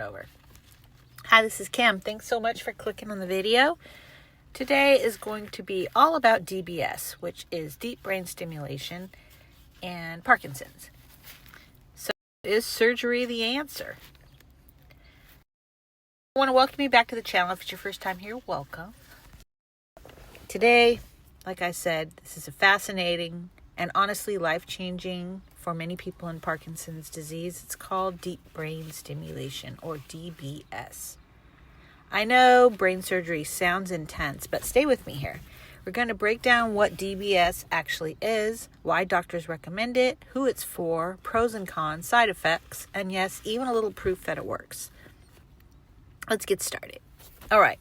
Over. Hi, this is Kim. Thanks so much for clicking on the video. Today is going to be all about DBS, which is Deep Brain Stimulation, and Parkinson's. So, is surgery the answer? I want to welcome you back to the channel. If it's your first time here, welcome. Today, like I said, this is a fascinating and honestly life-changing for many people in Parkinson's disease. It's called Deep Brain Stimulation, or DBS. I know brain surgery sounds intense, but stay with me here. We're going to break down what DBS actually is, why doctors recommend it, who it's for, pros and cons, side effects, and yes, even a little proof that it works. Let's get started. All right,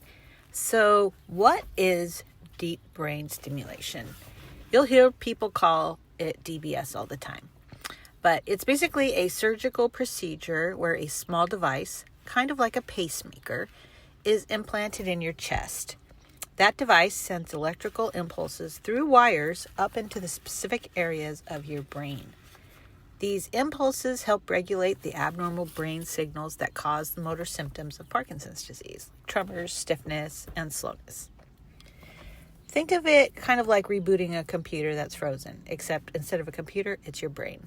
so what is deep brain stimulation? You'll hear people call it DBS all the time. But it's basically a surgical procedure where a small device, kind of like a pacemaker, is implanted in your chest. That device sends electrical impulses through wires up into the specific areas of your brain. These impulses help regulate the abnormal brain signals that cause the motor symptoms of Parkinson's disease, tremors, stiffness, and slowness. Think of it kind of like rebooting a computer that's frozen, except instead of a computer, it's your brain.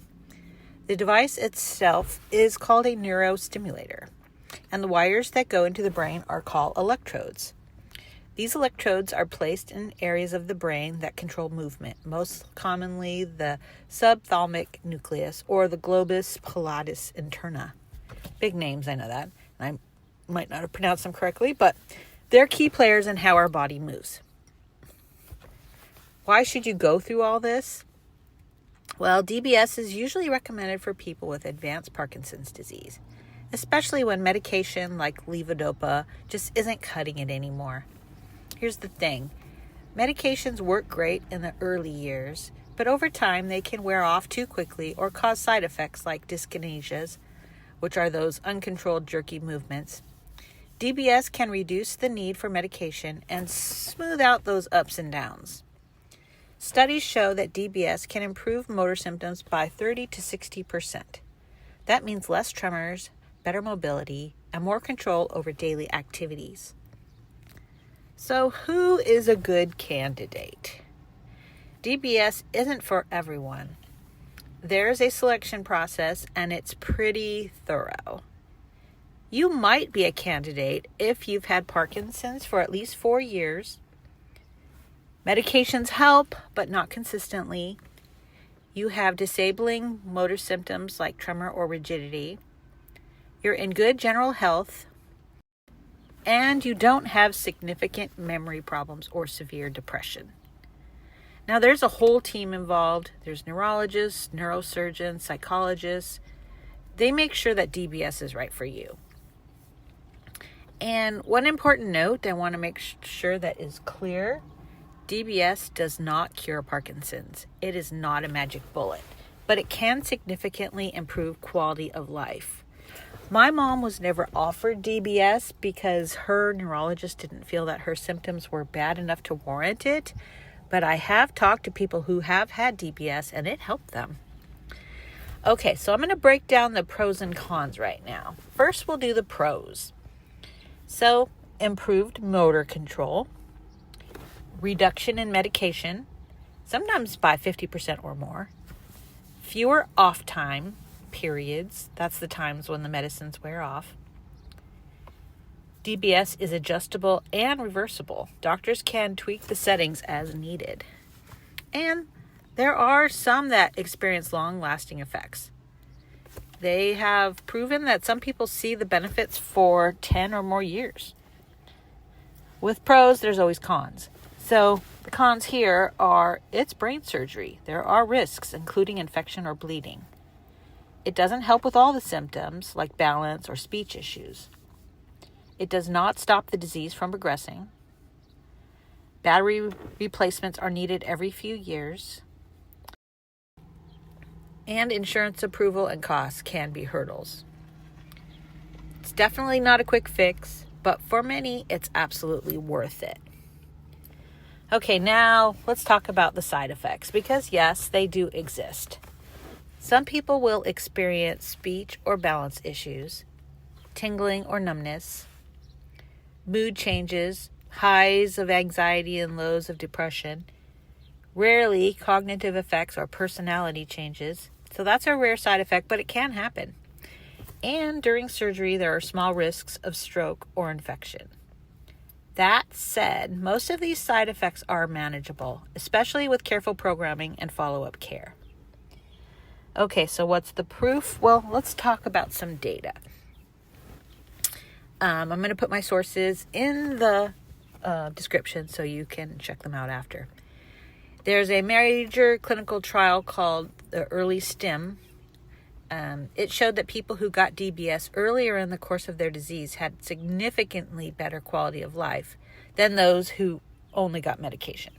The device itself is called a neurostimulator, and the wires that go into the brain are called electrodes. These electrodes are placed in areas of the brain that control movement, most commonly the subthalamic nucleus or the globus pilatus interna. Big names, I know that. I might not have pronounced them correctly, but they're key players in how our body moves. Why should you go through all this? Well, DBS is usually recommended for people with advanced Parkinson's disease, especially when medication like levodopa just isn't cutting it anymore. Here's the thing. Medications work great in the early years, but over time they can wear off too quickly or cause side effects like dyskinesias, which are those uncontrolled jerky movements. DBS can reduce the need for medication and smooth out those ups and downs. Studies show that DBS can improve motor symptoms by 30 to 60%. That means less tremors, better mobility, and more control over daily activities. So, who is a good candidate? DBS isn't for everyone. There's a selection process, and it's pretty thorough. You might be a candidate if you've had Parkinson's for at least 4 years. Medications help, but not consistently. You have disabling motor symptoms like tremor or rigidity. You're in good general health. And you don't have significant memory problems or severe depression. Now, there's a whole team involved. There's neurologists, neurosurgeons, psychologists. They make sure that DBS is right for you. And one important note I want to make sure that is clear: DBS does not cure Parkinson's. It is not a magic bullet, but it can significantly improve quality of life. My mom was never offered DBS because her neurologist didn't feel that her symptoms were bad enough to warrant it, but I have talked to people who have had DBS and it helped them. Okay, so I'm going to break down the pros and cons right now. First, we'll do the pros. So, improved motor control, reduction in medication, sometimes by 50% or more, fewer off time periods, that's the times when the medicines wear off. DBS is adjustable and reversible. Doctors can tweak the settings as needed. And there are some that experience long-lasting effects. They have proven that some people see the benefits for 10 or more years. With pros, there's always cons. So the cons here are it's brain surgery. There are risks, including infection or bleeding. It doesn't help with all the symptoms like balance or speech issues. It does not stop the disease from progressing. Battery replacements are needed every few years. And insurance approval and costs can be hurdles. It's definitely not a quick fix, but for many, it's absolutely worth it. Okay, now let's talk about the side effects, because yes, they do exist. Some people will experience speech or balance issues. tingling or numbness, mood changes, highs of anxiety and lows of depression, rarely cognitive effects or personality changes. So that's a rare side effect, but it can happen. And during surgery, there are small risks of stroke or infection. That said, most of these side effects are manageable, especially with careful programming and follow-up care. Okay, so what's the proof? Well, let's talk about some data. I'm going to put my sources in the description so you can check them out after. There's a major clinical trial called the Early STIM. It showed that people who got DBS earlier in the course of their disease had significantly better quality of life than those who only got medication.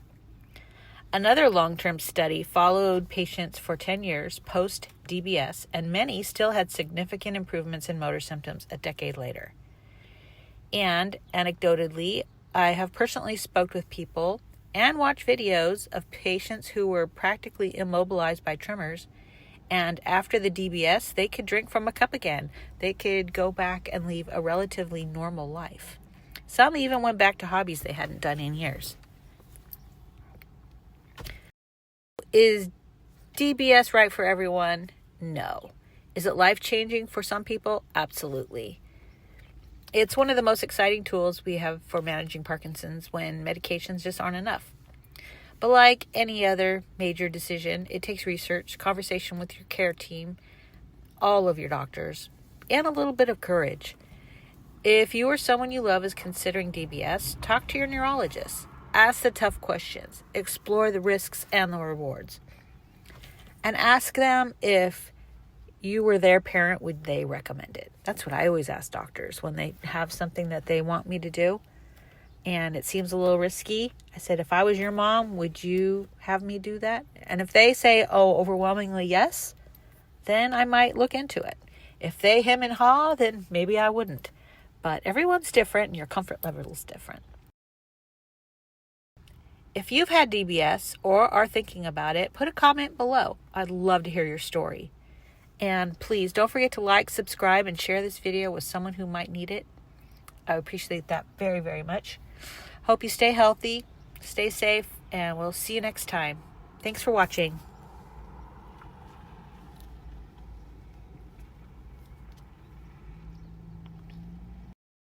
Another long-term study followed patients for 10 years post-DBS, and many still had significant improvements in motor symptoms a decade later. And anecdotally, I have personally spoke with people and watched videos of patients who were practically immobilized by tremors, and after the DBS, they could drink from a cup again. They could go back and live a relatively normal life. Some even went back to hobbies they hadn't done in years. Is DBS right for everyone? No. Is it life-changing for some people? Absolutely. It's one of the most exciting tools we have for managing Parkinson's when medications just aren't enough. But like any other major decision, it takes research, conversation with your care team, all of your doctors, and a little bit of courage. If you or someone you love is considering DBS, talk to your neurologist. Ask the tough questions. Explore the risks and the rewards. And ask them if you were their parent, would they recommend it? That's what I always ask doctors when they have something that they want me to do and it seems a little risky. I said, if I was your mom, would you have me do that? And if they say, oh, overwhelmingly yes, then I might look into it. If they hem and haw, then maybe I wouldn't. But everyone's different and your comfort level is different. If you've had DBS or are thinking about it, put a comment below. I'd love to hear your story. And please don't forget to like, subscribe, and share this video with someone who might need it. I appreciate that very, very much. Hope you stay healthy, stay safe, and we'll see you next time. Thanks for watching.